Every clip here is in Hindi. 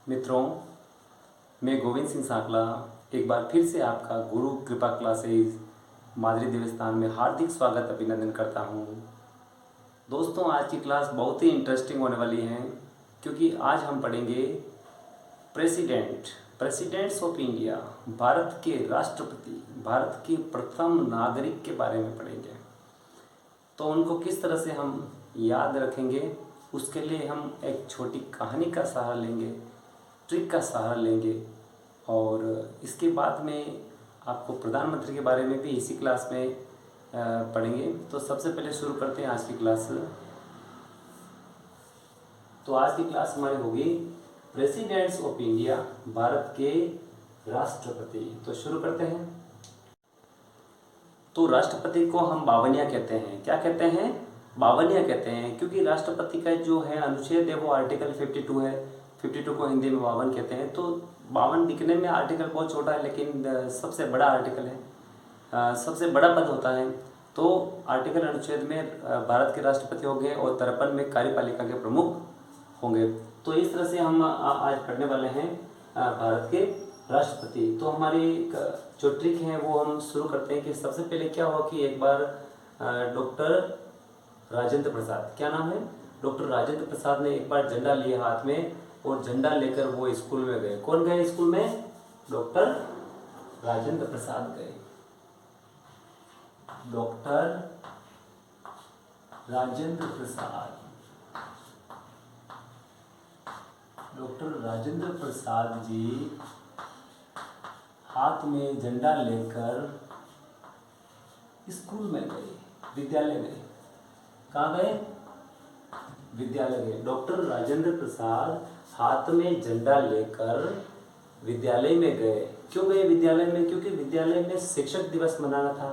मित्रों, मैं गोविंद सिंह सांकला एक बार फिर से आपका गुरु कृपा क्लासेज मादरी देवस्थान में हार्दिक स्वागत अभिनंदन करता हूँ। दोस्तों, आज की क्लास बहुत ही इंटरेस्टिंग होने वाली है क्योंकि आज हम पढ़ेंगे प्रेसिडेंट्स ऑफ इंडिया, भारत के राष्ट्रपति, भारत के प्रथम नागरिक के बारे में पढ़ेंगे। तो उनको किस तरह से हम याद रखेंगे, उसके लिए हम एक छोटी कहानी का सहारा लेंगे, ट्रिक का सहारा लेंगे और इसके बाद में आपको प्रधानमंत्री के बारे में भी इसी क्लास में पढ़ेंगे। तो सबसे पहले शुरू करते हैं आज की क्लास। तो आज की क्लास हमारी होगी प्रेसिडेंट्स ऑफ इंडिया, भारत के राष्ट्रपति। तो शुरू करते हैं। तो राष्ट्रपति को हम बावनिया कहते हैं। क्या कहते हैं? बावनिया कहते हैं, क्योंकि राष्ट्रपति का जो है अनुच्छेद है वो आर्टिकल 52 है। 52 को हिंदी में 52 कहते हैं। तो 52 दिखने में आर्टिकल बहुत छोटा है, लेकिन सबसे बड़ा आर्टिकल है, सबसे बड़ा पद होता है। तो आर्टिकल अनुच्छेद में भारत के राष्ट्रपति होंगे और 53 में कार्यपालिका के प्रमुख होंगे। तो इस तरह से हम आज पढ़ने वाले हैं भारत के राष्ट्रपति। तो हमारी जो ट्रिक है वो हम शुरू करते हैं कि सबसे पहले क्या हुआ कि एक बार डॉक्टर राजेंद्र प्रसाद, क्या नाम है? डॉक्टर राजेंद्र प्रसाद ने एक बार झंडा लिया हाथ में और झंडा लेकर वो स्कूल में गए। कौन गए स्कूल में? डॉक्टर राजेंद्र प्रसाद गए। डॉक्टर राजेंद्र प्रसाद, डॉक्टर राजेंद्र प्रसाद जी हाथ में झंडा लेकर स्कूल में गए, विद्यालय गए। कहाँ गए? विद्यालय गए। डॉक्टर राजेंद्र प्रसाद हाथ में झंडा लेकर विद्यालय में गए। क्यों गए विद्यालय में? क्योंकि विद्यालय में शिक्षक दिवस मनाना था।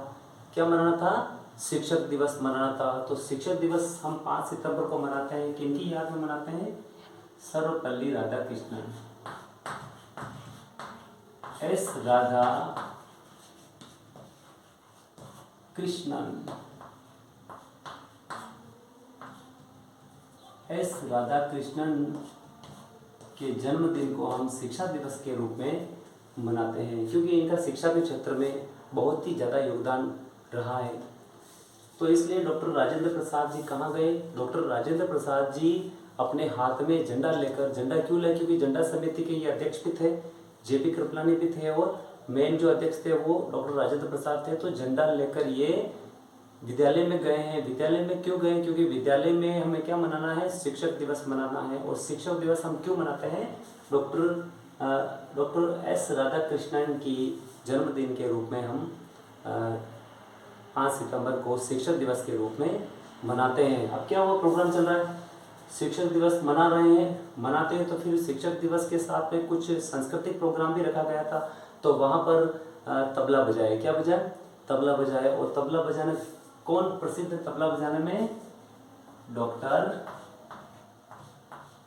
क्या मनाना था? शिक्षक दिवस मनाना था। तो शिक्षक दिवस हम 5 सितंबर को मनाते हैं। किनकी याद में मनाते हैं? सर्वपल्ली राधाकृष्णन, एस राधा कृष्णन, एस राधा कृष्णन के जन्मदिन को हम शिक्षा दिवस के रूप में मनाते हैं, क्योंकि इनका शिक्षा के क्षेत्र में बहुत ही ज़्यादा योगदान रहा है। तो इसलिए डॉक्टर राजेंद्र प्रसाद जी कहाँ गए? डॉक्टर राजेंद्र प्रसाद जी अपने हाथ में झंडा लेकर, झंडा क्यों ले? क्योंकि झंडा समिति के ये अध्यक्ष भी थे, जेपी कृपलानी भी थे और मेन जो अध्यक्ष थे वो डॉक्टर राजेंद्र प्रसाद थे। तो झंडा लेकर ये विद्यालय में गए हैं। विद्यालय में क्यों गए? क्योंकि विद्यालय में हमें क्या मनाना है? शिक्षक दिवस मनाना है। और शिक्षक दिवस हम क्यों मनाते हैं? डॉक्टर एस राधाकृष्णन की जन्मदिन के रूप में हम 5 सितंबर को शिक्षक दिवस के रूप में मनाते हैं। अब क्या हुआ, प्रोग्राम चल रहा है, शिक्षक दिवस मना रहे हैं, मनाते हैं। तो फिर शिक्षक दिवस के साथ में कुछ सांस्कृतिक प्रोग्राम भी रखा गया था। तो वहाँ पर तबला बजाए। क्या बजाए? तबला बजाए। और तबला बजाने, कौन प्रसिद्ध तबला बजाने में? डॉक्टर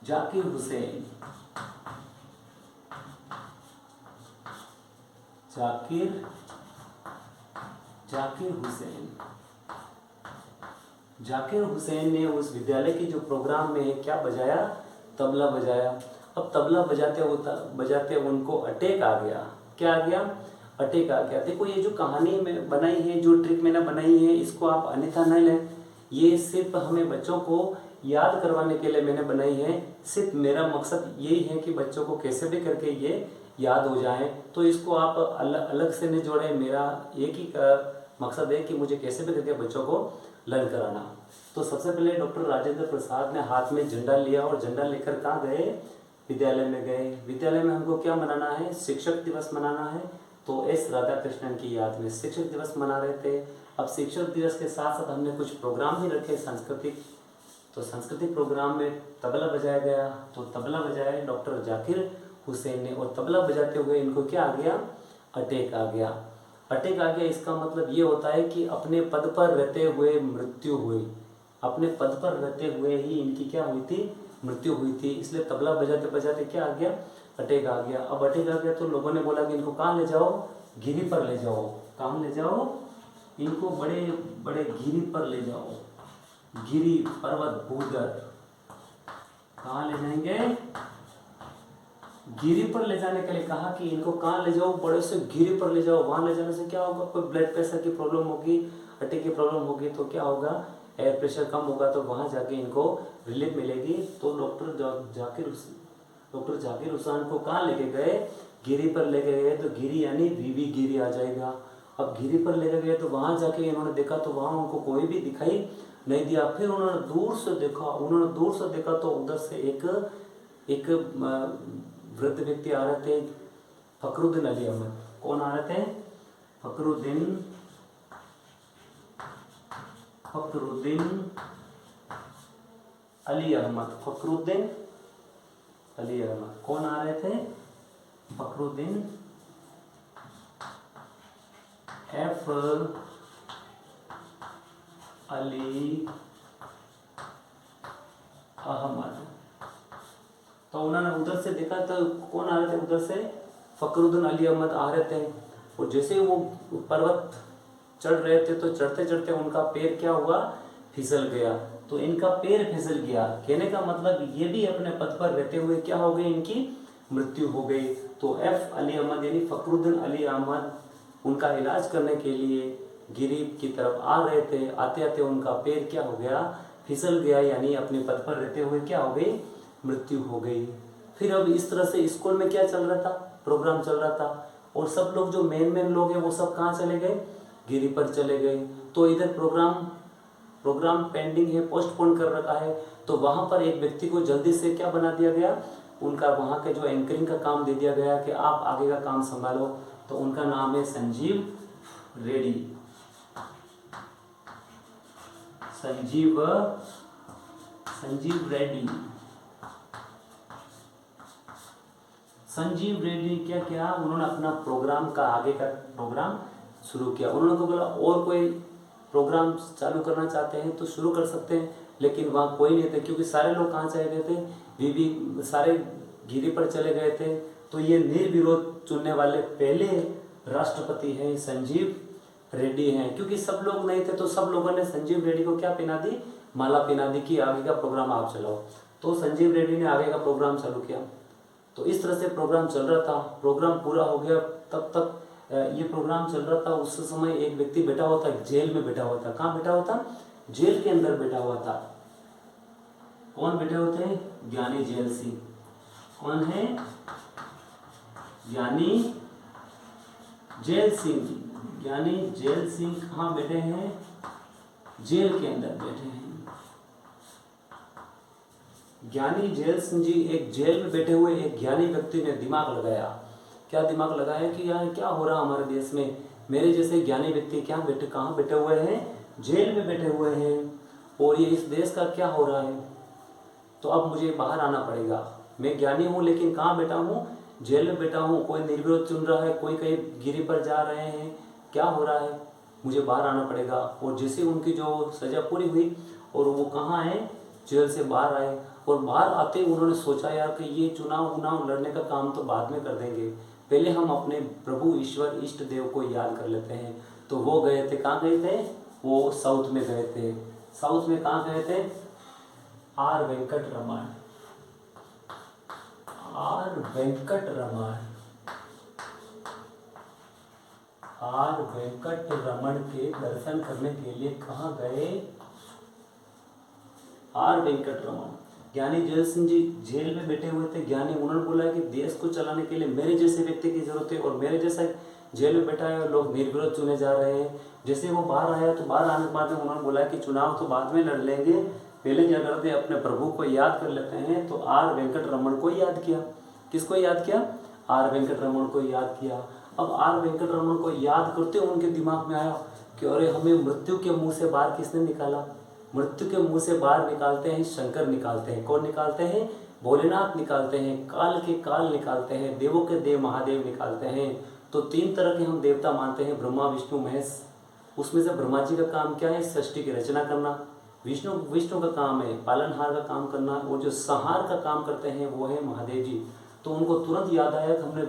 जाकिर हुसैन, जाकिर हुसैन ने उस विद्यालय के जो प्रोग्राम में क्या बजाया? तबला बजाया। अब तबला बजाते उनको अटैक आ गया। क्या आ गया? अटैक आ गया। देखो, ये जो कहानी में बनाई है, जो ट्रिक मैंने बनाई है, इसको आप अन्यथा न लें। ये सिर्फ हमें बच्चों को याद करवाने के लिए मैंने बनाई है। सिर्फ मेरा मकसद यही है कि बच्चों को कैसे भी करके ये याद हो जाए। तो इसको आप अलग से नहीं जोड़ें। मेरा एक ही मकसद है कि मुझे कैसे भी करके बच्चों को लर्न कराना। तो सबसे पहले डॉक्टर राजेंद्र प्रसाद ने हाथ में झंडा लिया और झंडा लेकर कहाँ गए? विद्यालय में गए। विद्यालय में हमको क्या मनाना है? शिक्षक दिवस मनाना है। तो एस राधाकृष्णन की याद में शिक्षक दिवस मना रहे थे। अब शिक्षक दिवस के साथ साथ हमने कुछ प्रोग्राम भी रखे सांस्कृतिक। तो सांस्कृतिक प्रोग्राम में तबला बजाया गया। तो तबला बजाए डॉक्टर जाकिर हुसैन ने, और तबला बजाते हुए इनको क्या आ गया? अटैक आ गया। अटैक आ गया, इसका मतलब ये होता है कि अपने पद पर रहते हुए मृत्यु हुई। अपने पद पर रहते हुए ही इनकी क्या हुई थी? मृत्यु हुई थी। इसलिए तबला बजाते बजाते क्या आ गया? अटैक आ गया। अब अटैक आ गया तो लोगों ने बोला कि इनको कहाँ ले जाओ? गिरी पर ले जाओ। कहाँ ले जाओ? इनको बड़े बड़े गिरी पर ले जाओ। गिरी, पर्वत, भूदर। कहाँ ले जाएंगे? गिरी पर ले जाने के लिए कहा कि इनको कहाँ ले जाओ, बड़े से गिरी पर ले जाओ। वहां ले जाने से क्या होगा, कोई ब्लड प्रेशर की प्रॉब्लम होगी, हार्ट की प्रॉब्लम होगी तो क्या होगा, एयर प्रेशर कम होगा तो वहां जाके इनको रिलीफ मिलेगी। तो डॉक्टर जाकिर हुसैन को कहाँ लेके गए, गिरी पर लेके गए। तो गिरी यानी बीबी गिरी आ जाएगा। अब गिरी पर लेके गए तो वहां जाके इन्होंने देखा तो वहां उनको कोई भी दिखाई नहीं दिया। फिर उन्होंने दूर से देखा तो उधर से एक वृद्ध व्यक्ति आ रहे थे, फखरुद्दीन अली अहमद। कौन आ रहे थे, फखरुद्दीन अली अहमद। फखरुद्दीन अली अहमद कौन आ रहे थे, फखरुद्दीन एफ अली अहमद। तो उन्होंने उधर से देखा तो कौन आ रहे थे, उधर से फखरुद्दीन अली अहमद आ रहे थे। और जैसे वो पर्वत चढ़ रहे थे तो चढ़ते चढ़ते उनका पैर क्या हुआ, फिसल गया। तो इनका पैर फिसल गया, कहने का मतलब ये भी अपने पद पर रहते हुए क्या हो गए, इनकी मृत्यु हो गई। तो एफ अली अहमद यानी फखरुद्दीन अली अहमद उनका इलाज करने के लिए गिरी की तरफ आ रहे थे। आते आते उनका पैर क्या हो गया, फिसल गया, यानी अपने पद पर रहते हुए क्या हो गई, मृत्यु हो गई। फिर अब इस तरह से स्कूल में क्या चल रहा था, प्रोग्राम चल रहा था। और सब लोग जो मेन लोग हैं वो सब कहाँ चले गए, गिरी पर चले गए। तो इधर प्रोग्राम पेंडिंग है, पोस्टपोन कर रखा है। तो वहां पर एक व्यक्ति को जल्दी से क्या बना दिया गया, उनका वहां के जो एंकरिंग का काम दे दिया गया कि आप आगे का काम संभालो। तो उनका नाम है संजीव रेड्डी। संजीव रेड्डी क्या किया, उन्होंने अपना प्रोग्राम का आगे का प्रोग्राम शुरू किया। उन्होंने को बोला और कोई प्रोग्राम चालू करना चाहते हैं तो शुरू कर सकते हैं, लेकिन वहाँ कोई नहीं थे क्योंकि सारे लोग कहाँ चले गए थे, बीबी सारे गिरी पर चले गए थे। तो ये निर्विरोध चुनने वाले पहले राष्ट्रपति हैं संजीव रेड्डी हैं। क्योंकि सब लोग नहीं थे तो सब लोगों ने संजीव रेड्डी को क्या पहना दी, माला पहना दी कि आगे का प्रोग्राम आप चलाओ। तो संजीव रेड्डी ने आगे का प्रोग्राम चालू किया। तो इस तरह से प्रोग्राम चल रहा था, प्रोग्राम पूरा हो गया। तब तक ये प्रोग्राम चल रहा था, उस समय एक व्यक्ति बैठा हुआ था, जेल में बैठा हुआ था। कहाँ बैठा हुआ था, जेल के अंदर बैठा हुआ था। कौन बैठे हुए थे, ज्ञानी जेल सिंह। कौन है, ज्ञानी जेल सिंह। ज्ञानी जेल सिंह कहाँ बैठे हैं, जेल के अंदर बैठे हैं। ज्ञानी जेल सिंह जी एक जेल में बैठे हुए एक ज्ञानी व्यक्ति ने दिमाग लगाया। क्या दिमाग लगाया कि यार क्या हो रहा हमारे देश में, मेरे जैसे ज्ञानी व्यक्ति क्या बैठे, कहाँ बैठे हुए हैं, जेल में बैठे हुए हैं, और ये इस देश का क्या हो रहा है। तो अब मुझे बाहर आना पड़ेगा। मैं ज्ञानी हूँ लेकिन कहाँ बैठा हूँ, जेल में बैठा हूँ। कोई निर्विरोध चुन रहा है, कोई कहीं गिरी पर जा रहे हैं, क्या हो रहा है, मुझे बाहर आना पड़ेगा। और जैसे उनकी जो सजा पूरी हुई और वो कहाँ है, जेल से बाहर आए। और बाहर आते ही उन्होंने सोचा यार कि ये चुनाव लड़ने का काम तो बाद में कर देंगे, पहले हम अपने प्रभु ईश्वर इष्ट देव को याद कर लेते हैं। तो वो गए थे, कहाँ गए थे, वो साउथ में गए थे। साउथ में कहाँ गए थे, आर वेंकटरमण के दर्शन करने के लिए कहाँ गए, आर वेंकटरमण। ज्ञानी जेल सिंह जी जेल में बैठे हुए थे। ज्ञानी उन्होंने बोला कि देश को चलाने के लिए मेरे जैसे व्यक्ति की जरूरत है, और मेरे जैसा जेल में बैठा है और लोग निर्विरोध चुने जा रहे हैं। जैसे वो बाहर आया तो बाहर आने के बाद उन्होंने बोला कि चुनाव तो बाद में लड़ लेंगे, पहले क्या करते हैं अपने प्रभु को याद कर लेते हैं। तो आर वेंकटरमण को याद किया। किसको याद किया, आर वेंकटरमण को याद किया। अब आर वेंकटरमण को याद करते उनके दिमाग में आया कि अरे हमें मृत्यु के मुंह से बाहर किसने निकाला, मृत्यु के मुंह से बाहर निकालते हैं शंकर निकालते हैं। कौन निकालते हैं, भोलेनाथ निकालते हैं, काल के काल निकालते हैं, देवों के देव महादेव निकालते हैं। तो 3 तरह के हम देवता मानते हैं, ब्रह्मा विष्णु महेश। उसमें से ब्रह्मा जी का काम क्या है, सृष्टि की रचना करना। विष्णु का काम है पालनहार का काम करना, और जो संहार का काम करते हैं वो है महादेव जी। तो उनको तुरंत याद आया कि हमने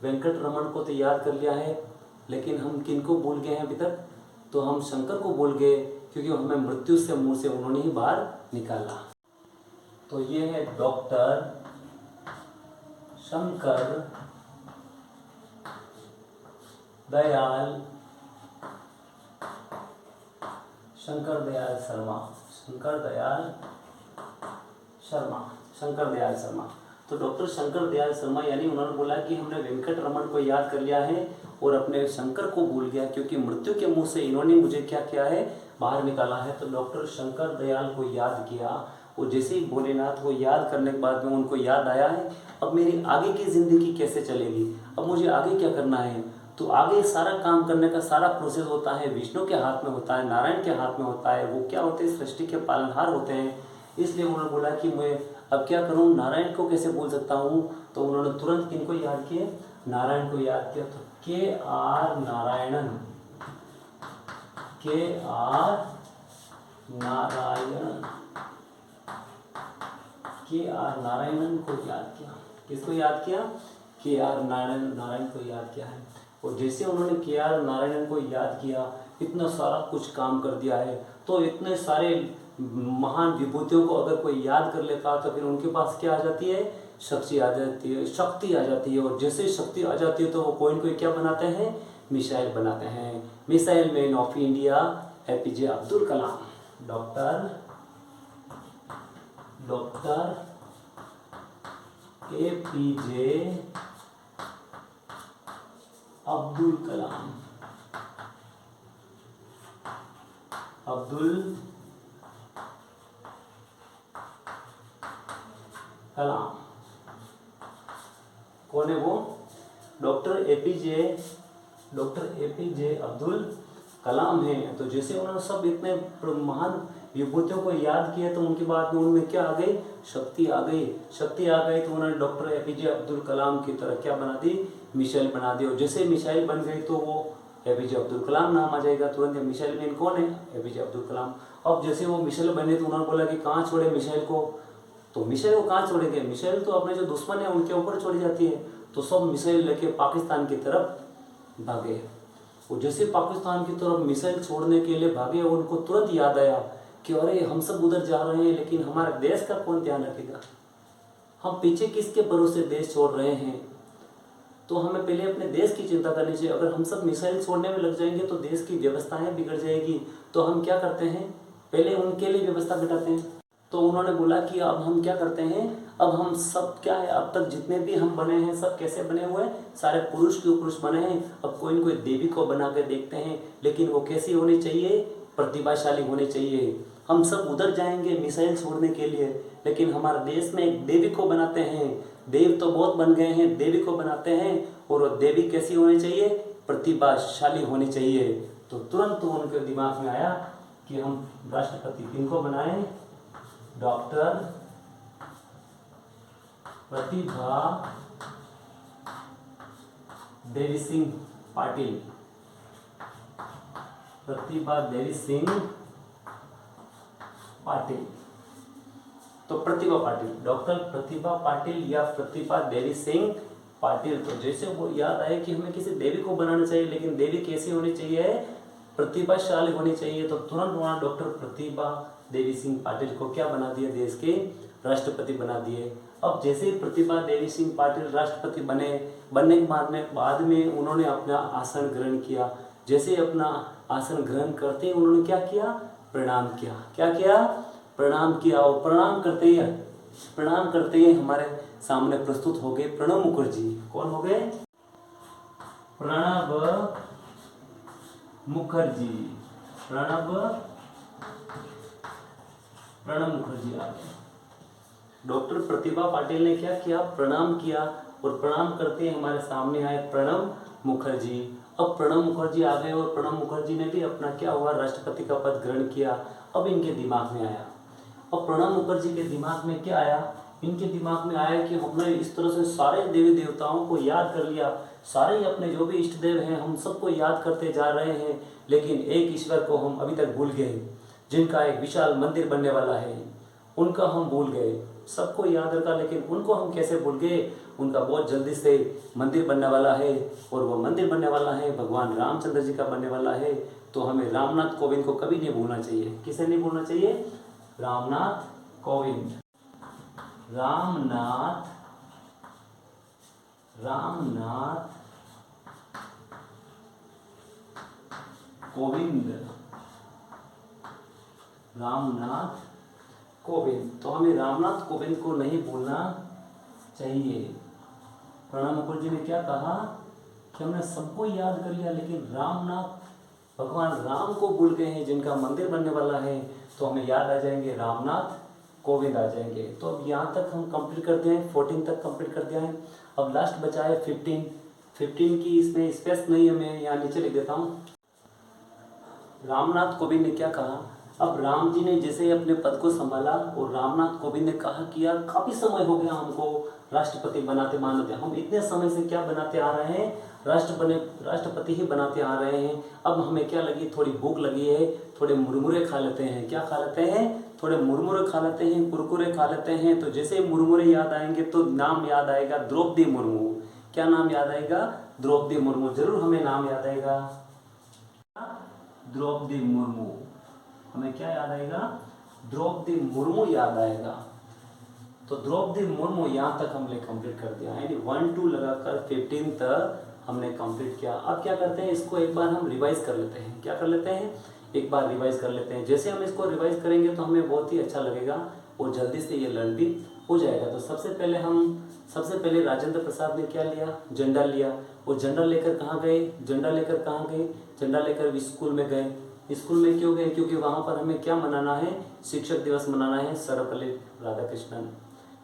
वेंकटरमण को तो याद कर लिया है, लेकिन हम किनको भूल गए हैं अभी तक, तो हम शंकर को भूल गए, क्योंकि हमें मृत्यु से मुंह से उन्होंने ही बाहर निकाला। तो ये है डॉक्टर शंकर दयाल शर्मा, शंकर दयाल शर्मा। तो डॉक्टर शंकर दयाल शर्मा यानी उन्होंने बोला कि हमने वेंकट रमन को याद कर लिया है और अपने शंकर को भूल गया, क्योंकि मृत्यु के मुंह से इन्होंने मुझे क्या किया है, बाहर निकाला है। तो डॉक्टर शंकर दयाल को याद किया और जैसे ही भोलेनाथ को याद करने के बाद में उनको याद आया है अब मेरी आगे की जिंदगी कैसे चलेगी, अब मुझे आगे क्या करना है। तो आगे सारा काम करने का सारा प्रोसेस होता है विष्णु के हाथ में होता है, नारायण के हाथ में होता है। वो क्या होते हैं, सृष्टि के पालनहार होते हैं। इसलिए उन्होंने बोला कि मैं अब क्या करूं, नारायण को कैसे भूल सकता हूं। तो उन्होंने तुरंत किनको याद किया, नारायण को याद किया। तो KR. Narayanan, KR. Narayanan, KR. Narayanan को याद किया। किसको याद किया, के.आर. नारायण को याद किया है। और जैसे उन्होंने के.आर. नारायणन को याद किया, इतना सारा कुछ काम कर दिया है। तो इतने सारे महान विभूतियों को अगर कोई याद कर लेता तो फिर उनके पास क्या आ जाती है, शक्ति आ जाती है, शक्ति आ जाती है। और जैसे शक्ति आ जाती है तो वो कोई न कोई क्या बनाते हैं, मिसाइल बनाते हैं। Missile man of India APJ Abdul Kalam, doctor APJ Abdul Kalam, कौन है वो, डॉक्टर एपीजे अब्दुल कलाम है। तो जैसे उन्होंने सब इतने महान विभूतियों को याद किया तो उनके बाद में उनमें क्या आ गई, शक्ति आ गई। तो उन्होंने डॉक्टर एपीजे अब्दुल कलाम की तरह क्या बना दी, मिसाइल बना दी। और जैसे मिसाइल बन गई तो वो एपीजे अब्दुल कलाम नाम आ जाएगा तुरंत। मिसाइल मैन कौन है, एपीजे अब्दुल कलाम। अब जैसे वो मिसाइल बने तो उन्होंने बोला कि कहाँ छोड़े मिसाइल को, तो मिसाइल को कहाँ छोड़ेंगे, मिसाइल तो अपने जो दुश्मन है उनके ऊपर छोड़ी जाती है। तो सब मिसाइल लेके पाकिस्तान की तरफ भागे। और जैसे पाकिस्तान की तरफ मिसाइल छोड़ने के लिए भागे, उनको तुरंत याद आया कि अरे हम सब उधर जा रहे हैं लेकिन हमारे देश का कौन ध्यान रखेगा, हम पीछे किसके भरोसे देश छोड़ रहे हैं। तो हमें पहले अपने देश की चिंता करनी चाहिए। अगर हम सब मिसाइल छोड़ने में लग जाएंगे तो देश की व्यवस्थाएं बिगड़ जाएगी। तो हम क्या करते हैं, पहले उनके लिए व्यवस्था बिठाते हैं। तो उन्होंने बोला कि अब हम क्या करते हैं, अब हम सब क्या है, अब तक जितने भी हम बने हैं सब कैसे बने हुए हैं, सारे पुरुष के पुरुष बने हैं। अब कोई न कोई देवी को बना के देखते हैं, लेकिन वो कैसी होनी चाहिए, प्रतिभाशाली होनी चाहिए। हम सब उधर जाएंगे मिसाइल छोड़ने के लिए, लेकिन हमारे देश में एक देवी को बनाते हैं। देव तो बहुत बन गए हैं, देवी को बनाते हैं। और वो देवी कैसी होनी चाहिए, प्रतिभाशाली होनी चाहिए। तो तुरंत उनके दिमाग में आया कि हम राष्ट्रपति किनको बनाएं, डॉक्टर प्रतिभा देवी सिंह पाटिल, प्रतिभा देवी सिंह पाटिल। तो प्रतिभा पाटिल, डॉक्टर प्रतिभा पाटिल या प्रतिभा देवी सिंह पाटिल। तो जैसे वो याद आए कि हमें किसी देवी को बनाना चाहिए, लेकिन देवी कैसी होनी चाहिए, प्रतिभाशाली होनी चाहिए। तो तुरंत वहाँ डॉक्टर प्रतिभा देवी सिंह पाटिल को क्या बना दिया, देश के राष्ट्रपति बना दिए। अब जैसे ही प्रतिभा देवी सिंह पाटिल राष्ट्रपति बनने के बाद में उन्होंने अपना आसन ग्रहण किया। जैसे अपना आसन ग्रहण करते ही उन्होंने क्या किया, प्रणाम किया। क्या किया, प्रणाम किया। और प्रणाम करते ही हमारे सामने प्रस्तुत हो गए प्रणब मुखर्जी। कौन हो गए, प्रणब मुखर्जी आ गए। डॉक्टर प्रतिभा पाटिल ने क्या किया, प्रणाम किया। और प्रणाम करते ही हमारे सामने आए प्रणब मुखर्जी। अब प्रणब मुखर्जी आ गए और प्रणब मुखर्जी ने भी अपना क्या हुआ, राष्ट्रपति का पद ग्रहण किया। अब इनके दिमाग में आया, अब प्रणब मुखर्जी के दिमाग में क्या आया, इनके दिमाग में आया कि हमने इस तरह से सारे देवी देवताओं को याद कर लिया, सारे अपने जो भी इष्ट देव हैं हम सबको याद करते जा रहे हैं, लेकिन एक ईश्वर को हम अभी तक भूल गए, जिनका एक विशाल मंदिर बनने वाला है, उनका हम भूल गए। सबको याद रखा लेकिन उनको हम कैसे भूल गए। उनका बहुत जल्दी से मंदिर बनने वाला है, और वो मंदिर बनने वाला है भगवान रामचंद्र जी का बनने वाला है। तो हमें रामनाथ कोविंद को कभी नहीं भूलना चाहिए। किसे नहीं भूलना चाहिए, रामनाथ कोविंद रामनाथ कोविंद, रामनाथ कोविंद। तो हमें रामनाथ कोविंद को नहीं भूलना चाहिए। प्रणब मुखर्जी ने क्या कहा कि हमने सबको याद कर लिया लेकिन रामनाथ, भगवान राम को भूल गए हैं जिनका मंदिर बनने वाला है, तो हमें याद आ जाएंगे रामनाथ कोविंद आ जाएंगे। तो अब यहाँ तक हम कंप्लीट कर दिए हैं, 14 तक कंप्लीट कर दिया है। अब लास्ट बचा है 15 की इसमें स्पेस नहीं है, मैं यहाँ नीचे लिख देता हूँ। रामनाथ कोविंद ने क्या कहा, अब राम जी ने जैसे अपने पद को संभाला और रामनाथ कोविंद ने कहा कि यार काफ़ी समय हो गया हमको राष्ट्रपति बनाते मानते, हम इतने समय से क्या बनाते आ रहे हैं, राष्ट्रपति ही बनाते आ रहे हैं। अब हमें क्या लगी, थोड़ी भूख लगी है, थोड़े मुरमुरे खा लेते हैं। क्या खा लेते हैं, थोड़े मुरमुरे खा लेते हैं, कुरकुरे खा लेते हैं। तो जैसे मुरमुरे याद आएंगे तो नाम याद आएगा द्रौपदी मुर्मू। क्या नाम याद आएगा, द्रौपदी मुर्मू। जरूर हमें नाम याद आएगा द्रौपदी मुर्मू। हमें क्या याद आएगा, द्रौपदी मुर्मू याद आएगा। तो द्रौपदी मुर्मू यहाँ तक हमने कंप्लीट कर दिया, यानी 1-2 लगाकर 15 तक हमने कंप्लीट किया। अब क्या करते हैं, इसको एक बार हम रिवाइज कर लेते हैं। क्या कर लेते हैं, एक बार रिवाइज कर लेते हैं। जैसे हम इसको रिवाइज करेंगे तो हमें बहुत ही अच्छा लगेगा और जल्दी से ये लर्न भी हो जाएगा। तो सबसे पहले राजेंद्र प्रसाद ने क्या लिया, झंडा लिया। और झंडा लेकर कहाँ गए, झंडा लेकर स्कूल में गए। स्कूल में क्यों गए, क्योंकि वहाँ पर हमें क्या मनाना है, शिक्षक दिवस मनाना है, सर्वपल्ली राधाकृष्णन।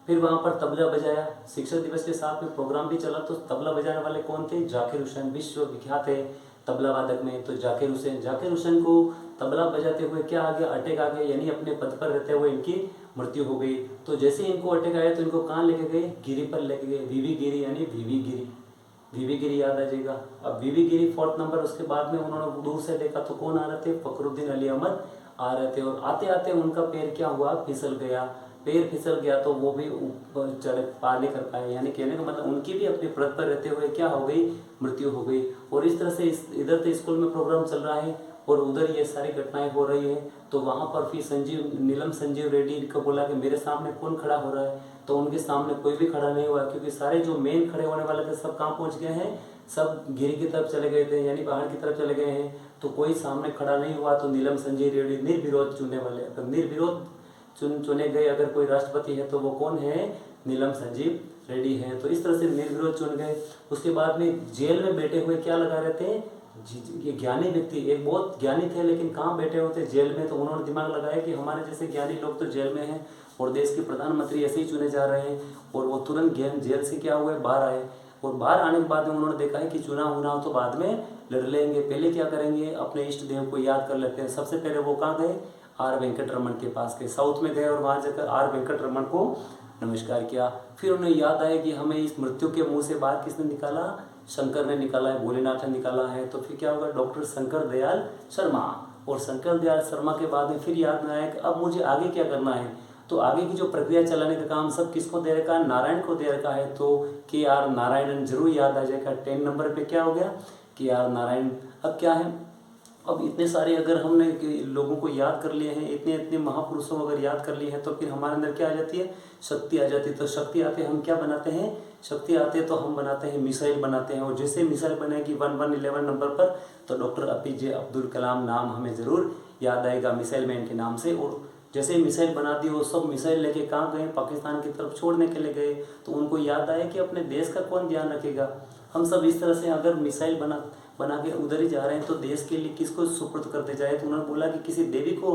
फिर वहाँ पर तबला बजाया, शिक्षक दिवस के साथ में प्रोग्राम भी चला। तो तबला बजाने वाले कौन थे, जाकिर हुसैन, विश्व विख्यात है तबला वादक में। तो जाकिर हुसैन को तबला बजाते हुए क्या आ गया, अटैक आ गया, यानी अपने पद पर रहते हुए इनकी मृत्यु हो गई। तो जैसे इनको अटैक आया तो इनको कहाँ लेके गए, गिरी पर लेके गए, वीवी गिरी, यानी वीवी गिरी याद आ जाएगा। अब वीवी गिरी 4th नंबर। उसके बाद में उन्होंने दूर से देखा तो कौन आ रहे थे, फखरुद्दीन अली अहमद आ रहे थे। और आते आते उनका पैर क्या हुआ, फिसल गया। तो वो भी ऊपर चढ़ पार नहीं कर पाए, यानी कहने का मतलब उनकी भी अपने पद पर रहते हुए क्या हो गई, मृत्यु हो गई। और इस तरह से इधर तो स्कूल में प्रोग्राम चल रहा है और उधर ये सारी घटनाएं हो रही है। तो वहाँ पर फिर नीलम संजीव रेड्डी को बोला कि मेरे सामने कौन खड़ा हो रहा है। तो उनके सामने कोई भी खड़ा नहीं हुआ, क्योंकि सारे जो मेन खड़े होने वाले थे सब कहाँ पहुँच गए हैं, सब गिरी की तरफ चले गए थे, यानी पहाड़ की तरफ चले गए हैं। तो कोई सामने खड़ा नहीं हुआ। तो नीलम संजीव रेड्डी निर्विरोध चुनने वाले, तो निर्विरोध चुने गए अगर कोई राष्ट्रपति है तो वो कौन है, नीलम संजीव रेड्डी है। तो इस तरह से निर्विरोध चुन गए। उसके बाद में जेल में बैठे हुए क्या लगा रहे थे, ये ज्ञानी व्यक्ति, एक बहुत ज्ञानी थे लेकिन कहाँ बैठे होते, जेल में। तो उन्होंने दिमाग लगाया कि हमारे जैसे ज्ञानी लोग तो जेल में हैं और देश के प्रधानमंत्री ऐसे ही चुने जा रहे हैं। और वो तुरंत जेल से क्या हुए, बाहर आए। और बाहर आने के बाद में उन्होंने देखा है कि चुनाव तो बाद में लड़ लेंगे, पहले क्या करेंगे, अपने इष्ट देव को याद कर लेते हैं। सबसे पहले वो कहाँ गए, आर वेंकटरमन के पास गए, साउथ में गए और वहाँ जाकर आर वेंकटरमन को नमस्कार किया। फिर उन्हें याद आया कि हमें इस मृत्यु के मुंह से बाहर किसने निकाला, शंकर ने निकाला है, भोलेनाथ ने निकाला है। तो फिर क्या होगा, डॉक्टर शंकर दयाल शर्मा। और शंकर दयाल शर्मा के बाद में फिर याद में आया कि अब मुझे आगे क्या करना है। तो आगे की जो प्रक्रिया चलाने का काम सब किसको दे रखा है, नारायण को दे रखा है। तो KR नारायणन जरूर याद आ जाएगा। 10 नंबर पे क्या हो गया, KR नारायण। अब क्या है, अब इतने सारे अगर हमने लोगों को याद कर लिए हैं, इतने महापुरुषों को अगर याद कर लिए हैं, तो फिर हमारे अंदर क्या आ जाती है, शक्ति आ जाती है। तो शक्ति आते हम क्या बनाते हैं, शक्ति आते तो हम बनाते हैं मिसाइल बनाते हैं। और जैसे मिसाइल बनेगी 1111 नंबर पर, तो डॉक्टर APJ अब्दुल कलाम नाम हमें ज़रूर याद आएगा मिसाइल मैन के नाम से। और जैसे मिसाइल बना दी, वो सब मिसाइल लेके कहाँ गए, पाकिस्तान की तरफ छोड़ने के लिए गए। तो उनको याद आया कि अपने देश का कौन ध्यान रखेगा। हम सब इस तरह से अगर मिसाइल बना के उधर ही जा रहे हैं तो देश के लिए किसको सुपुर्द करते जाए। तो उन्होंने बोला कि किसी देवी को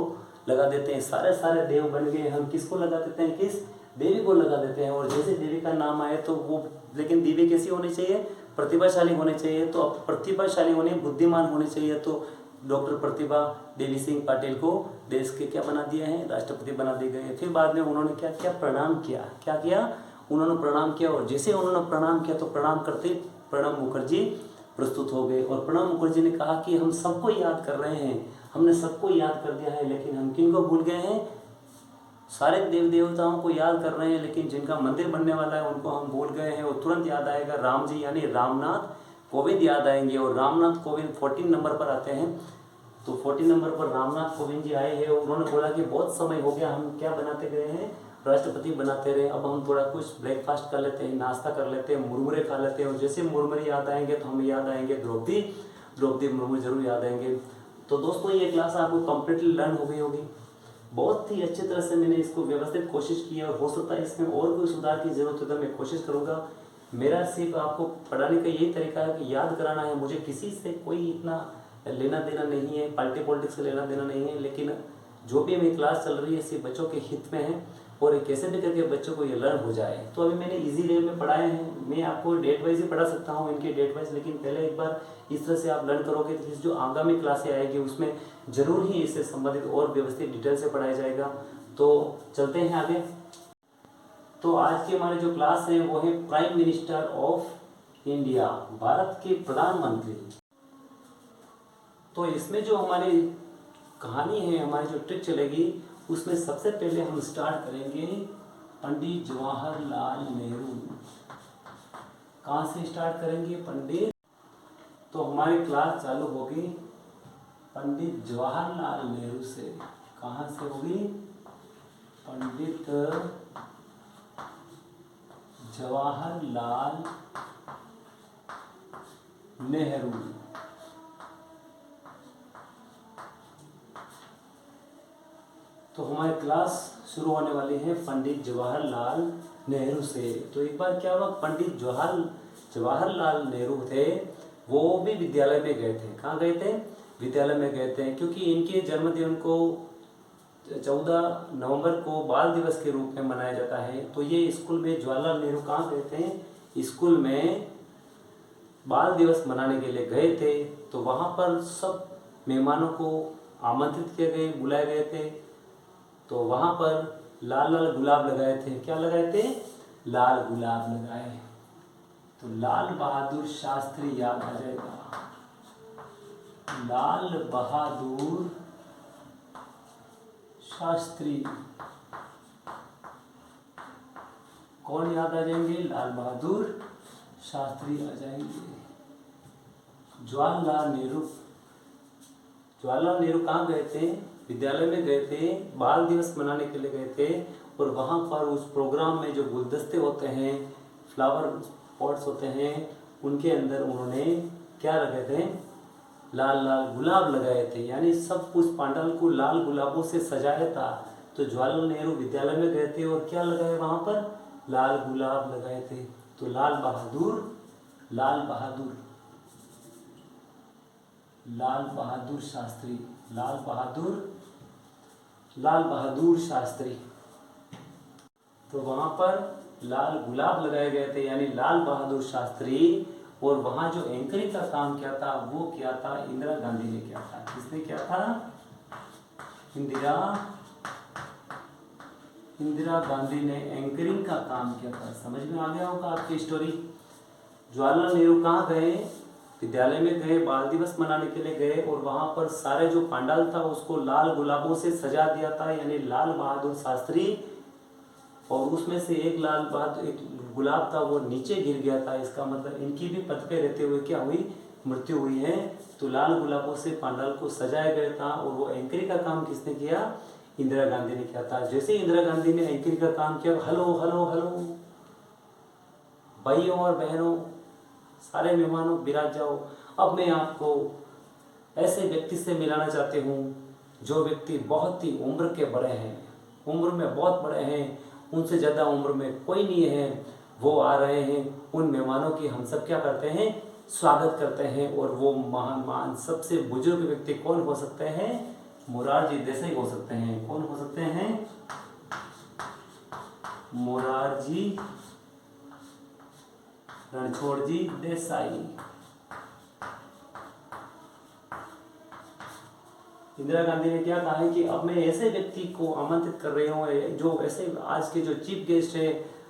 लगा देते हैं। सारे देव बन गए, हम किसको लगा देते हैं, किस देवी को लगा देते हैं। और जैसे देवी का नाम आए तो वो, लेकिन देवी कैसी होनी चाहिए, प्रतिभाशाली होनी चाहिए। तो अब प्रतिभाशाली होने, बुद्धिमान होने चाहिए। तो डॉक्टर प्रतिभा देवी सिंह पाटिल को देश के क्या बना दिए हैं, राष्ट्रपति बना दिए गए। फिर बाद में उन्होंने क्या किया, प्रणाम किया। क्या किया, उन्होंने प्रणाम किया। और जैसे उन्होंने प्रणाम किया तो प्रणाम करते प्रणब मुखर्जी प्रस्तुत हो गए। और प्रणब मुखर्जी ने कहा कि हम सबको याद कर रहे हैं, हमने सबको याद कर दिया है, लेकिन हम किन को भूल गए हैं, सारे देव देवताओं को याद कर रहे हैं, लेकिन जिनका मंदिर बनने वाला है उनको हम भूल गए हैं। और तुरंत याद आएगा राम जी, यानी रामनाथ कोविंद याद आएंगे। और रामनाथ कोविंद 14 नंबर पर आते हैं। तो 14 नंबर पर रामनाथ कोविंद जी आए हैं। उन्होंने बोला कि बहुत समय हो गया, हम क्या बनाते गए हैं, राष्ट्रपति बनाते रहे। अब हम थोड़ा कुछ ब्रेकफास्ट कर लेते हैं, नाश्ता कर लेते हैं, मुरमुरे खा लेते हैं, और जैसे मुरमुरे याद आएंगे तो हमें याद आएंगे द्रौपदी, द्रौपदी मुर्मू जरूर याद आएंगे। तो दोस्तों ये क्लास आपको कम्प्लीटली लर्न हो गई होगी। बहुत ही अच्छी तरह से मैंने इसको व्यवस्थित कोशिश की है, और हो सकता है इसमें और कोई सुधार की जरूरत है तो मैं कोशिश करूँगा। मेरा सिर्फ आपको पढ़ाने का यही तरीका है कि याद कराना है। मुझे किसी से कोई इतना लेना देना नहीं है, पार्टी पॉलिटिक्स से लेना देना नहीं है, लेकिन जो भी मेरी क्लास चल रही है सिर्फ बच्चों के हित में है, और कैसे भी करके बच्चों को ये लर्न हो जाए। तो अभी मैंने इजी वे में पढ़ाए हैं, मैं आपको डेट वाइज ही पढ़ा सकता हूँ इनके डेट वाइज, लेकिन पहले एक बार इस तरह से आप लर्न करोगे तो जो आगामी क्लासें आएगी उसमें जरूर ही इससे संबंधित और व्यवस्थित डिटेल से पढ़ाया जाएगा। तो चलते हैं आगे। तो आज की हमारी जो क्लास है वो है prime minister of India, Bharat के प्रधानमंत्री। तो इसमें जो हमारी कहानी है, हमारी जो ट्रिक चलेगी, उसमें सबसे पहले हम स्टार्ट करेंगे पंडित जवाहरलाल नेहरू। कहाँ से स्टार्ट करेंगे? पंडित। तो हमारी क्लास चालू होगी पंडित जवाहरलाल नेहरू से। कहाँ से होगी? पंडित जवाहरलाल नेहरू। तो हमारी क्लास शुरू होने वाली है पंडित जवाहरलाल नेहरू से। तो एक बार क्या हुआ, पंडित जवाहरलाल नेहरू थे, वो भी विद्यालय में गए थे। कहाँ गए थे? विद्यालय में गए थे, क्योंकि इनके जन्मदिन को 14 नवंबर को बाल दिवस के रूप में मनाया जाता है। तो ये स्कूल में जवाहरलाल नेहरू कहाँ गए थे? स्कूल में बाल दिवस मनाने के लिए गए थे। तो वहाँ पर सब मेहमानों को आमंत्रित किए गए, बुलाए गए थे। तो वहाँ पर लाल लाल गुलाब लगाए थे। क्या लगाए थे? लाल गुलाब लगाए। तो लाल बहादुर शास्त्री याद आ जाएगा। लाल बहादुर शास्त्री कौन याद आ जाएंगे? लाल बहादुर शास्त्री आ जाएंगे। जवाहरलाल नेहरू कहाँ गए थे? विद्यालय में गए थे, बाल दिवस मनाने के लिए गए थे। और वहाँ पर उस प्रोग्राम में जो गुलदस्ते होते हैं, फ्लावर पॉट्स होते हैं, उनके अंदर उन्होंने क्या लगाए थे? लाल लाल गुलाब लगाए थे। यानी सब कुछ पांडाल को लाल गुलाबों से सजाया था। तो जवाहरलाल नेहरू विद्यालय में गए थे और क्या लगाए वहाँ पर? लाल गुलाब लगाए थे। तो लाल बहादुर शास्त्री। तो वहाँ पर लाल गुलाब लगाए गए थे, यानी लाल बहादुर शास्त्री। और वहाँ जो एंकरिंग का काम किया था वो किया था इंदिरा गांधी ने किया था। किसने किया था? इंदिरा गांधी ने एंकरिंग का काम किया था। समझ में आ गया होगा आपकी स्टोरी। जवाहरलाल नेहरू कहाँ गए? विद्यालय में गए, बाल दिवस मनाने के लिए गए, और वहाँ पर सारे जो पंडाल था उसको लाल गुलाबों से सजा दिया था, यानी लाल बहादुर शास्त्री। और उसमें से एक गुलाब था वो नीचे गिर गया था। इसका मतलब इनकी भी पद पे रहते हुए क्या हुई? मृत्यु हुई है। तो लाल गुलाबों से पंडाल को सजाया गया था। और वो एंकरिंग का काम किसने किया? इंदिरा गांधी ने किया था। जैसे इंदिरा गांधी ने एंकरिंग का काम किया, हेलो हेलो हेलो भाइयों और बहनों, सारे मेहमानों विराज जाओ। अब मैं आपको ऐसे व्यक्ति से मिलाना चाहती हूँ जो व्यक्ति बहुत ही उम्र के बड़े हैं, उम्र में बहुत बड़े हैं, उनसे ज़्यादा उम्र में कोई नहीं है। वो आ रहे हैं। उन मेहमानों की हम सब क्या करते हैं? स्वागत करते हैं। और वो महान सबसे बुजुर्ग व्यक्ति कौन हो सकते हैं? मोरारजी देसाई हो सकते हैं। कौन हो सकते हैं? मोरारजी रणछोड़जी देसाई। इंदिरा गांधी ने क्या कहा है कि अब मैं ऐसे व्यक्ति को आमंत्रित कर रही हूँ जो ऐसे आज के जो चीफ गेस्ट है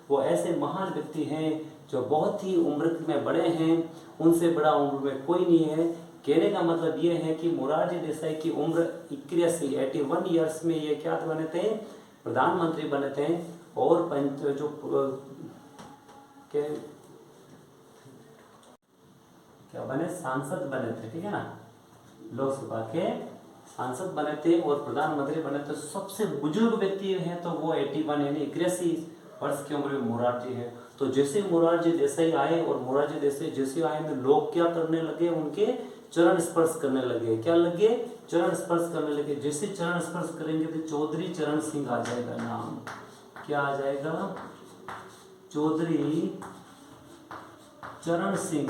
वो ऐसे महान व्यक्ति हैं जो बहुत ही उम्र में बड़े हैं, उनसे बड़ा उम्र में कोई नहीं है। कहने का मतलब ये है कि मोरारजी देसाई की उम्र 81 ईयर्स में ये क्या बने थे? प्रधानमंत्री बने थे। और क्या बने? सांसद बने थे। ठीक है ना, लोकसभा के सांसद बने थे और प्रधानमंत्री बने थे, सबसे बुजुर्ग व्यक्ति हैं तो वो 81 यानी 81 वर्ष की उम्र में मोरारजी है। तो जैसे मोरारजी देसाई आए और मोरारजी देसाई जैसे आए तो लोग क्या करने लगे, उनके चरण स्पर्श करने लगे। क्या लगे? चरण स्पर्श करने लगे। जैसे चरण स्पर्श करेंगे तो चौधरी चरण सिंह आ जाएगा नाम। क्या आ जाएगा? चौधरी चरण सिंह।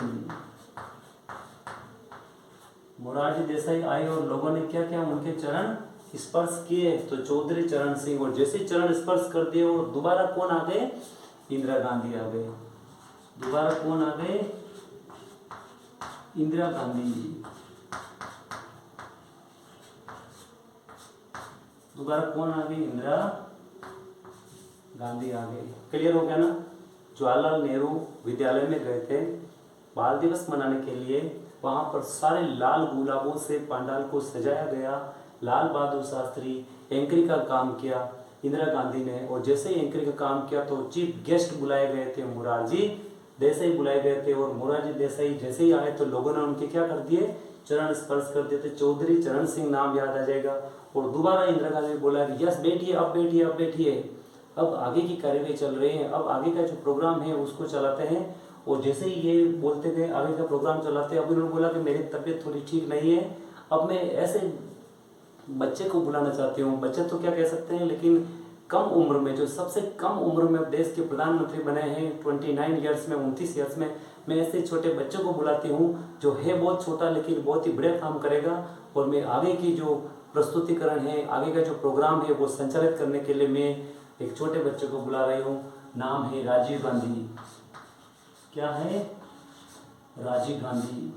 मोरारजी देसाई आए और लोगों ने क्या किया, उनके चरण स्पर्श किए तो चौधरी चरण सिंह। और जैसे चरण स्पर्श कर दिए और दोबारा कौन आ गए? इंदिरा गांधी आ गए। दोबारा कौन आ गए? इंदिरा गांधी। दोबारा कौन आ गई? इंदिरा गांधी आ गई। क्लियर हो गया ना? जवाहरलाल नेहरू विद्यालय में गए थे बाल दिवस मनाने के लिए। वहां पर सारे लाल गुलाबों से पंडाल को सजाया गया। लाल बहादुर शास्त्री एंकरिंग का काम किया इंदिरा गांधी ने। और जैसे ही एंकरिंग का काम किया तो चीफ गेस्ट बुलाए गए थे, मोरारजी देसाई बुलाए गए थे। और मोरारजी देसाई जैसे ही आए तो लोगों ने उनके क्या कर दिए? चरण स्पर्श कर दिए थे। चौधरी चरण सिंह नाम याद आ जाएगा। और दोबारा इंदिरा गांधी ने बोला कि यस बैठिए, अब बैठिए, अब बैठिए, अब आगे की कार्यवाही चल रही है, अब आगे का जो प्रोग्राम है उसको चलाते हैं। और जैसे ही ये बोलते गए आगे का प्रोग्राम चलाते, अब इन्होंने बोला कि मेरी तबीयत थोड़ी ठीक नहीं है, अब मैं ऐसे बच्चे को बुलाना चाहती हूँ। बच्चे तो क्या कह सकते हैं, लेकिन कम उम्र में, जो सबसे कम उम्र में देश के प्रधानमंत्री बने हैं 29 ईयर्स में, 29 ईयर्स में, मैं ऐसे छोटे बच्चों को बुलाती हूँ जो है बहुत छोटा लेकिन बहुत ही बड़े काम करेगा। और मैं आगे की जो प्रस्तुतिकरण है, आगे का जो प्रोग्राम है वो संचालित करने के लिए मैं एक छोटे बच्चे को बुला रही हूँ। नाम है राजीव गांधी। क्या है? राजीव गांधी।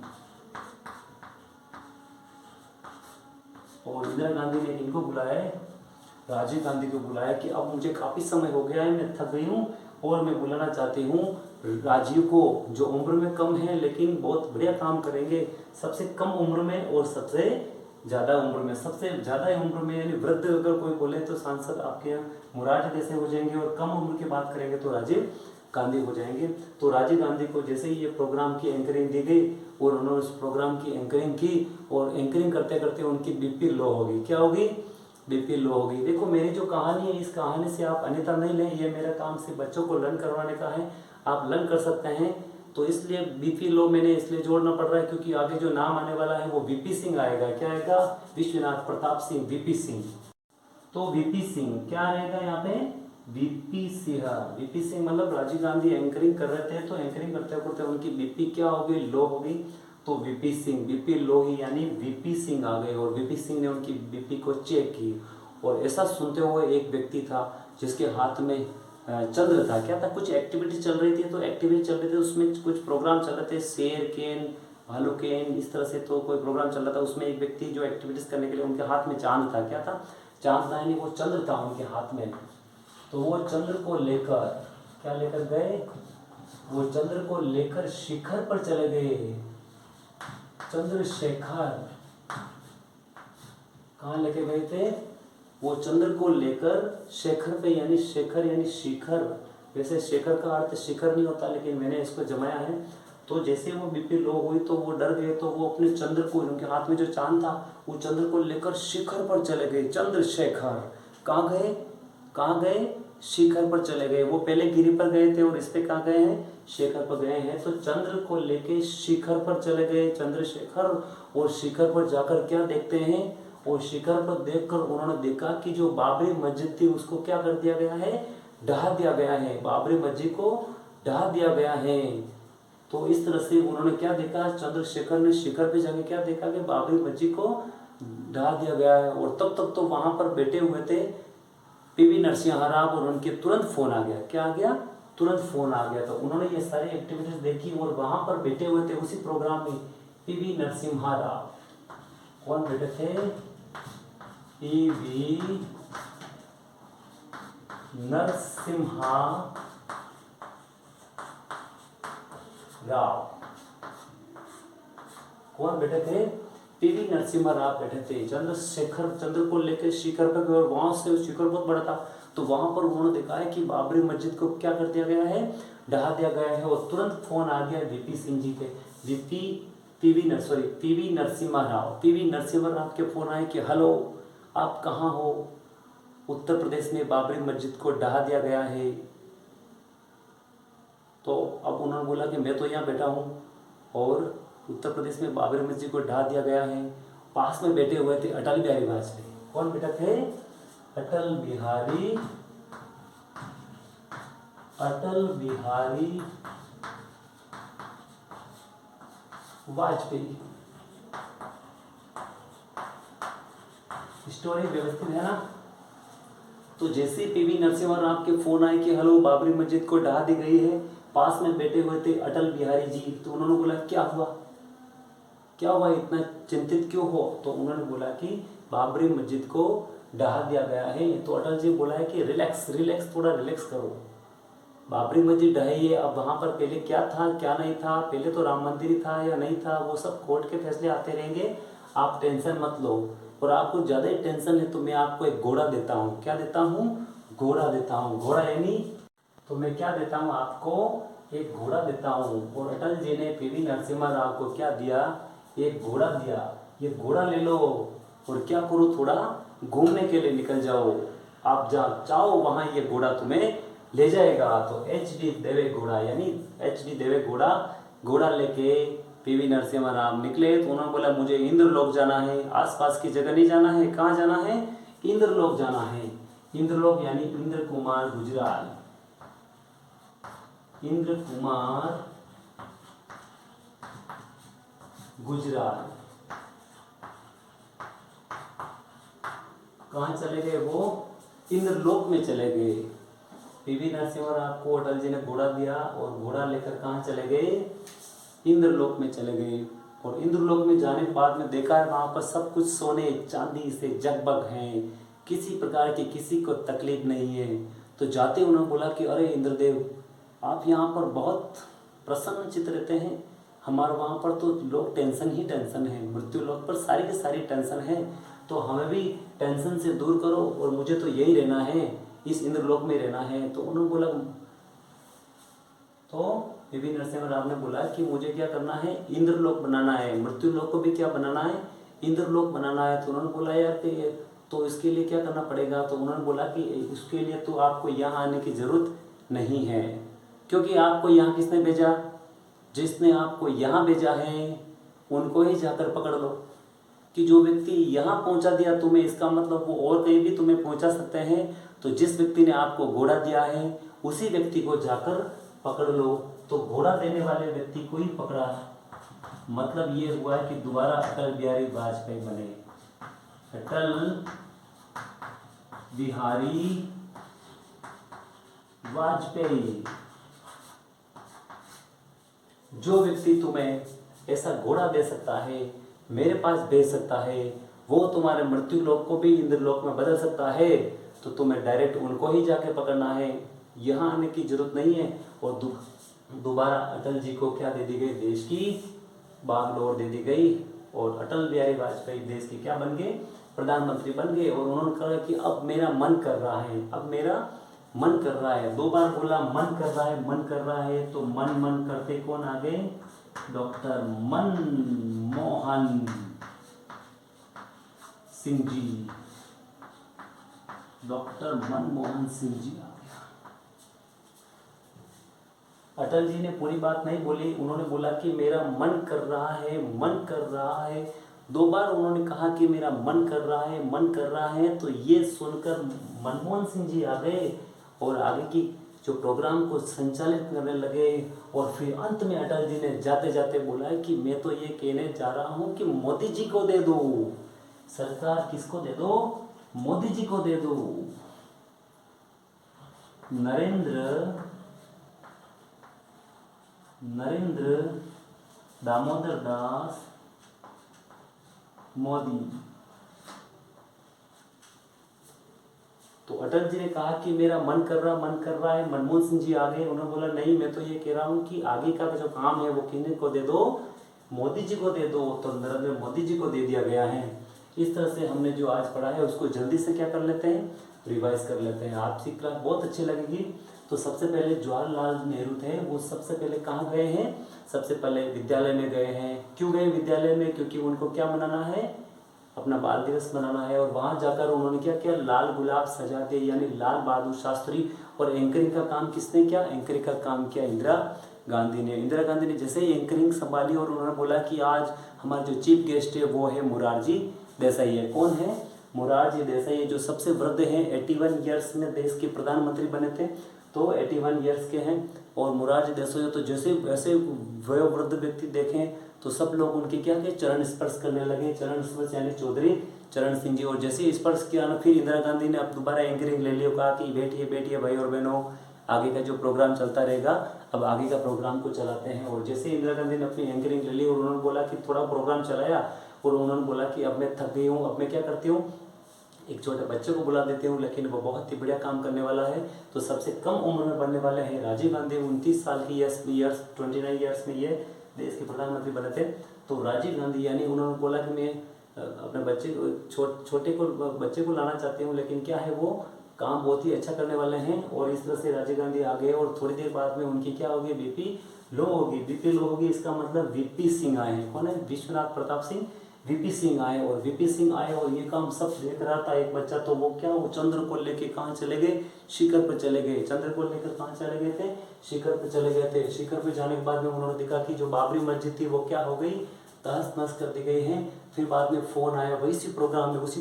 और इंदिरा गांधी ने इनको बुलाया, राजीव गांधी को बुलाया कि अब मुझे काफ़ी समय हो गया है, मैं थक गई हूँ और मैं बुलाना चाहती हूँ राजीव को, जो उम्र में कम है लेकिन बहुत बढ़िया काम करेंगे। सबसे कम उम्र में और सबसे ज़्यादा उम्र में। सबसे ज़्यादा उम्र में यानी वृद्ध अगर कोई बोले तो सांसद आपके यहाँ मोरारजी देसाई हो जाएंगे। और कम उम्र की बात करेंगे तो राजीव गांधी हो जाएंगे। तो राजीव गांधी को जैसे ही ये प्रोग्राम की एंकरिंग दी गई और उन्होंने उस प्रोग्राम की एंकरिंग की, और एंकरिंग करते करते उनकी बीपी लो हो गई। क्या होगी? बीपी लो हो गई। देखो मेरी जो कहानी है, इस कहानी से आप अन्यथा नहीं लें, ये मेरा काम से बच्चों को लर्न करवाने का है, आप लर्न कर सकते हैं। तो इसलिए बीपी लो मैंने इसलिए जोड़ना पड़ रहा है क्योंकि आगे जो नाम आने वाला है वो वीपी सिंह आएगा। क्या आएगा? विश्वनाथ प्रताप सिंह, वीपी सिंह। तो वीपी सिंह क्या रहेगा यहाँ पे? वीपी सिंह। वीपी सिंह मतलब राजीव गांधी एंकरिंग कर रहे थे तो एंकरिंग करते करते उनकी बीपी क्या हो गई? लो हो गई। तो वीपी सिंह, बीपी लो ही यानी वीपी सिंह आ गए। और वीपी सिंह ने उनकी बीपी को चेक की। और ऐसा सुनते हुए एक व्यक्ति था जिसके हाथ में चंद्र था। क्या था? कुछ एक्टिविटी चल रही थी। तो एक्टिविटी चल रही थी, उसमें कुछ प्रोग्राम चल रहे थे, शेर केन, भालू केन, इस तरह से तो कोई प्रोग्राम चल रहा था। उसमें एक व्यक्ति जो एक्टिविटीज करने के लिए, उनके हाथ में चांद था। क्या था? चांद था यानी वो चंद्र था उनके हाथ में। तो वो चंद्र को लेकर क्या लेकर गए? वो चंद्र को लेकर शिखर पर चले गए। चंद्रशेखर कहाँ लेके गए थे? वो चंद्र को लेकर शेखर पे, यानी शेखर यानी शिखर। वैसे शेखर का अर्थ शिखर नहीं होता लेकिन मैंने इसको जमाया है। तो जैसे वो बीपी लो हुई तो वो डर गए, तो वो अपने चंद्र को, उनके हाथ में जो चांद था, वो चंद्र को लेकर शिखर पर चले गए। चंद्रशेखर कहाँ गए? कहाँ गए? शिखर पर चले गए। वो पहले गिरी पर गए थे और इस पे कहाँ गए हैं? शिखर पर गए हैं। तो चंद्र को लेके शिखर पर चले गए चंद्रशेखर। और शिखर पर जाकर क्या देखते हैं? और शिखर पर देखकर उन्होंने देखा कि जो बाबरी मस्जिद थी उसको क्या कर दिया गया है? ढहा दिया गया है। बाबरी मस्जिद को ढहा दिया गया है। तो इस तरह से उन्होंने क्या देखा? चंद्रशेखर ने शिखर पे जाके क्या देखा कि बाबरी मस्जिद को ढहा दिया गया है। और तब तक तो वहां पर बैठे हुए थे पीवी नरसिम्हा राव और उनके तुरंत फोन आ गया। क्या आ गया? तुरंत फोन आ गया। तो उन्होंने ये सारी एक्टिविटीज देखी और वहां पर बैठे हुए थे उसी प्रोग्राम में पीवी नरसिम्हा राव। कौन बैठे थे? पीवी नरसिम्हा राव। कौन बैठे थे? पीवी नरसिम्हा राव बैठे थे। चंद्रशेखर चंद्र को लेकर शिखर पर गए और वहां से शिखर बहुत बड़ा था। तो वहां पर उन्होंने देखा है कि बाबरी मस्जिद को क्या कर दिया गया है? ढहा दिया गया है। और तुरंत फोन आ गया वीपी सिंह जी के। वीपी पीवी नरसिम्हा राव के फोन आए कि हेलो, आप कहाँ हो? उत्तर प्रदेश में बाबरी मस्जिद को ढहा दिया गया है। तो अब उन्होंने बोला कि मैं तो यहाँ बैठा हूँ और उत्तर प्रदेश में बाबरी मस्जिद को ढहा दिया गया है। पास में बैठे हुए थे अटल बिहारी वाजपेयी। कौन बैठा थे? अटल बिहारी वाजपेयी। स्टोरी व्यवस्थित है ना? तो जैसे पीवी नरसिम्हा राव के फोन आए कि हेलो, बाबरी मस्जिद को ढहा दी गई है, पास में बैठे हुए थे अटल बिहारी जी। तो उन्होंने बोला क्या हुआ, इतना चिंतित क्यों हो? तो उन्होंने बोला कि बाबरी मस्जिद को ढहा दिया गया है। तो अटल जी बोला है कि रिलैक्स, थोड़ा रिलैक्स करो। बाबरी मस्जिद ढही है, अब वहाँ पर पहले क्या था क्या नहीं था, पहले तो राम मंदिर ही था या नहीं था, वो सब कोर्ट के फैसले आते रहेंगे, आप टेंशन मत लो। और आपको ज़्यादा ही टेंशन है तो मैं आपको एक घोड़ा देता हूँ। क्या देता हूँ? घोड़ा देता हूँ। घोड़ा यानी तो मैं क्या देता हूँ आपको? एक घोड़ा देता हूँ। और अटल जी ने पीवी नरसिम्हा राव को क्या दिया? एक घोड़ा दिया। ये घोड़ा ले लो और क्या करो, थोड़ा घूमने के लिए निकल जाओ। आप जहाँ चाहो वहाँ ये घोड़ा तुम्हें ले जाएगा। तो एच.डी. देवे घोड़ा यानी एच.डी. देवे घोड़ा लेके पीवी नरसिम्हा राव निकले। तो उन्होंने बोला मुझे इंद्रलोक जाना है, आसपास की जगह नहीं जाना है। कहाँ जाना है? इंद्रलोक जाना है। इंद्रलोक यानी इंद्र कुमार गुजराल। इंद्र कुमार गुजराल कहाँ चले गए? वो इंद्रलोक में चले गए। पीवी नरसिम्हा राव को अटल जी ने घोड़ा दिया और घोड़ा लेकर कहाँ चले गए? इंद्रलोक में चले गए। और इंद्रलोक में जाने के बाद में देखा है वहाँ पर सब कुछ सोने चांदी से जगमग हैं, किसी प्रकार की किसी को तकलीफ नहीं है। तो जाते उन्होंने बोला कि अरे इंद्रदेव, आप यहाँ पर बहुत प्रसन्न चित्त रहते हैं, हमारे वहाँ पर तो लोग टेंशन ही टेंशन है, मृत्यु लोक पर सारी की सारी टेंशन है, तो हमें भी टेंशन से दूर करो और मुझे तो यही रहना है, इस इंद्रलोक में रहना है। तो उन्होंने बोला, तो पीवी नरसिम्हा राव ने बोला कि मुझे क्या करना है? इंद्रलोक बनाना है। मृत्यु लोक को भी क्या बनाना है? इंद्रलोक बनाना है। तो उन्होंने बोला यार कि तो इसके लिए क्या करना पड़ेगा? तो उन्होंने बोला कि इसके लिए तो आपको यहाँ आने की ज़रूरत नहीं है, क्योंकि आपको यहाँ किसने भेजा? जिसने आपको यहाँ भेजा है उनको ही जाकर पकड़ लो। कि जो व्यक्ति यहाँ पहुँचा दिया तुम्हें, इसका मतलब वो और कहीं भी तुम्हें पहुँचा सकते हैं। तो जिस व्यक्ति ने आपको घोड़ा दिया है उसी व्यक्ति को जाकर पकड़ लो। तो घोड़ा देने वाले व्यक्ति को ही पकड़ा। मतलब ये हुआ कि दोबारा अटल बिहारी वाजपेयी बने। अटल बिहारी वाजपेयी। जो व्यक्ति तुम्हें ऐसा घोड़ा दे सकता है, मेरे पास भेज सकता है, वो तुम्हारे मृत्यु लोक को भी इंद्रलोक में बदल सकता है, तो तुम्हें डायरेक्ट उनको ही जाके पकड़ना है, यहाँ आने की जरूरत नहीं है। और दोबारा अटल जी को क्या दे दी गई? देश की बागडोर दे दी गई। और अटल बिहारी वाजपेयी देश के क्या बन गए? प्रधानमंत्री बन गए। और उन्होंने कहा कि अब मेरा मन कर रहा है, अब मेरा मन कर रहा है। 2 बार बोला मन कर रहा है, मन कर रहा है। तो मन करते कौन आ गए? डॉक्टर मनमोहन सिंह जी। डॉक्टर मनमोहन सिंह जी आ गया। अटल जी ने पूरी बात नहीं बोली, उन्होंने बोला कि मेरा मन कर रहा है, मन कर रहा है। 2 बार उन्होंने कहा कि मेरा मन कर रहा है, मन कर रहा है। तो ये सुनकर मनमोहन सिंह जी आ गए और आगे की जो प्रोग्राम को संचालित करने लगे। और फिर अंत में अटल जी ने जाते जाते बोला कि मैं तो ये कहने जा रहा हूँ कि मोदी जी को दे दो सरकार। किसको दे दो? मोदी जी को दे दो। नरेंद्र दामोदर दास मोदी। तो अटल जी ने कहा कि मेरा मन कर रहा है। मनमोहन सिंह जी आ गए, उन्होंने बोला नहीं, मैं तो ये कह रहा हूँ कि आगे का जो काम है वो किन्हीं को दे दो? मोदी जी को दे दो। तो नरेंद्र मोदी जी को दे दिया गया है। इस तरह से हमने जो आज पढ़ा है उसको जल्दी से क्या कर लेते हैं? रिवाइज कर लेते हैं। आपकी क्लास बहुत अच्छी लगेगी। तो सबसे पहले जवाहरलाल नेहरू थे, वो सबसे पहले कहाँ गए हैं? सबसे पहले विद्यालय में गए हैं। क्यों गए विद्यालय में? क्योंकि उनको क्या मनाना है? अपना बाल दिवस मनाना है। और वहाँ जाकर उन्होंने क्या किया? लाल गुलाब सजा दिए, यानी लाल बहादुर शास्त्री। और एंकरिंग का काम किसने किया? एंकरिंग का काम किया इंदिरा गांधी ने। इंदिरा गांधी ने जैसे ही एंकरिंग संभाली और उन्होंने बोला कि आज हमारे जो चीफ गेस्ट है वो है मोरारजी देसाई है। कौन है? मोरारजी देसाई है, जो सबसे वृद्ध हैं। 81 ईयर्स में देश के प्रधानमंत्री बने थे, तो 81 ईयर्स के हैं। और मोरारजी देसाई तो जैसे वैसे वयोवृद्ध व्यक्ति देखें तो सब लोग उनके क्या के चरण स्पर्श करने लगे। चरण स्पर्श यानी चौधरी चरण सिंह जी। और जैसे स्पर्श किया ना, फिर इंदिरा गांधी ने अब दोबारा एंकरिंग ले लिया, कहा कि बैठिए बैठिए भाई और बहनों, आगे का जो प्रोग्राम चलता रहेगा, अब आगे का प्रोग्राम को चलाते हैं। और जैसे इंदिरा गांधी ने अपनी एंकरिंग ले ली और उन्होंने बोला कि थोड़ा प्रोग्राम चलाया और उन्होंने बोला कि अब मैं थक गई हूँ, अब मैं क्या करती हूँ, एक छोटे बच्चे को बुला देते हूँ, लेकिन वो बहुत ही बढ़िया काम करने वाला है। तो सबसे कम उम्र में बनने वाले हैं राजीव गांधी। 29 साल की 29 ईयर्स में ये देश के प्रधानमंत्री बने थे। तो राजीव गांधी, यानी उन्होंने बोला कि मैं अपने बच्चे को बच्चे को लाना चाहती हूँ, लेकिन क्या है, वो काम बहुत ही अच्छा करने वाले हैं। और इस तरह से राजीव गांधी आ गए और थोड़ी देर बाद में उनकी क्या होगी? बीपी लो होगी। बीपी लो होगी, इसका मतलब वीपी सिंह आए हैं। कौन है? विश्वनाथ प्रताप सिंह। वीपी सिंह आए, और वीपी सिंह आए और ये काम सब देख रहा था एक बच्चा। तो वो क्या, वो चंद्र को लेके कहाँ चले गए? शिखर पर चले गए। चंद्र को लेकर कहाँ चले गए थे? शिखर पर चले गए थे। शिखर पर जाने के बाद में उन्होंने देखा कि जो बाबरी मस्जिद थी वो क्या हो गई? तहस नहस कर दी गई है। फिर बाद में फोन आया, उसी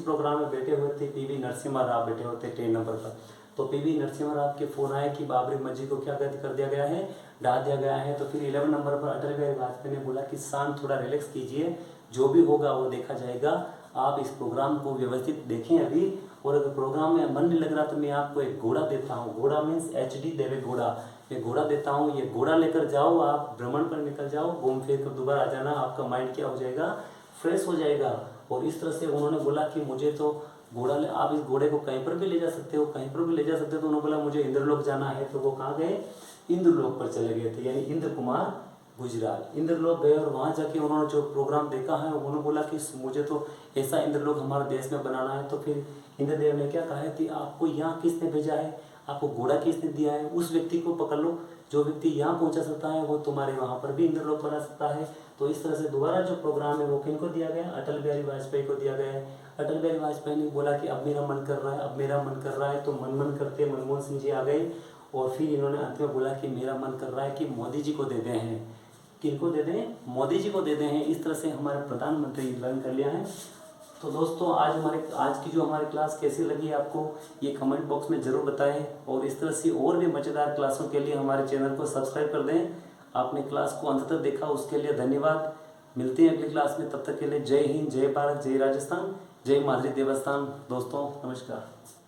प्रोग्राम में बैठे हुए थे पीवी नरसिम्हा राव, बैठे हुए थे 10 नंबर पर। तो पीवी नरसिम्हा राव के फोन आया कि बाबरी मस्जिद को क्या कर दिया गया है? ढा दिया गया है। तो फिर 11 नंबर पर अटल बिहारी वाजपेयी ने बोला कि शांत, थोड़ा रिलैक्स कीजिए, जो भी होगा वो देखा जाएगा, आप इस प्रोग्राम को व्यवस्थित देखें अभी। और अगर प्रोग्राम में मन नहीं लग रहा तो मैं आपको एक घोड़ा देता हूँ। घोड़ा मीन्स HD देवे घोड़ा। ये घोड़ा देता हूँ, ये घोड़ा लेकर जाओ, आप भ्रमण पर निकल जाओ, घूम फिर कर दोबारा आ जाना, आपका माइंड क्या हो जाएगा? फ्रेश हो जाएगा। और इस तरह से उन्होंने बोला कि मुझे तो घोड़ा आप इस घोड़े को कहीं पर भी ले जा सकते हो, कहीं पर भी ले जा सकते हो। तो उन्होंने बोला मुझे इंद्रलोक जाना है। तो वो कहाँ गए? इंद्रलोक पर चले गए थे, यानी इंद्र कुमार गुजराल। इंद्रलोक गए और वहाँ जाके उन्होंने जो प्रोग्राम देखा है, उन्होंने बोला कि मुझे तो ऐसा इंद्रलोक हमारे देश में बनाना है। तो फिर इंद्रदेव ने क्या कहा है कि आपको यहाँ किसने भेजा है, आपको घोड़ा किसने दिया है, उस व्यक्ति को पकड़ लो। जो व्यक्ति यहाँ पहुँचा सकता है वो तुम्हारे वहाँ पर भी इंद्रलोक बना सकता है। तो इस तरह से दोबारा जो प्रोग्राम है वो किनको दिया गया? अटल बिहारी वाजपेयी को दिया गया है। अटल बिहारी वाजपेयी ने बोला कि अब मेरा मन कर रहा है, अब मेरा मन कर रहा है। तो मन करते मनमोहन सिंह जी आ गए और फिर इन्होंने अंत में बोला कि मेरा मन कर रहा है कि मोदी जी को दे दें हैं। किनको दे दें? मोदी जी को दे दें हैं। इस तरह से हमारे प्रधानमंत्री लर्न कर लिया है। तो दोस्तों आज की जो हमारी क्लास कैसी लगी आपको, ये कमेंट बॉक्स में ज़रूर बताएं। और इस तरह से और भी मज़ेदार क्लासों के लिए हमारे चैनल को सब्सक्राइब कर दें। आपने क्लास को अंत तक देखा उसके लिए धन्यवाद। मिलते हैं अगली क्लास में, तब तक के लिए जय हिंद, जय भारत, जय राजस्थान, जय माधुरी देवस्थान। दोस्तों नमस्कार।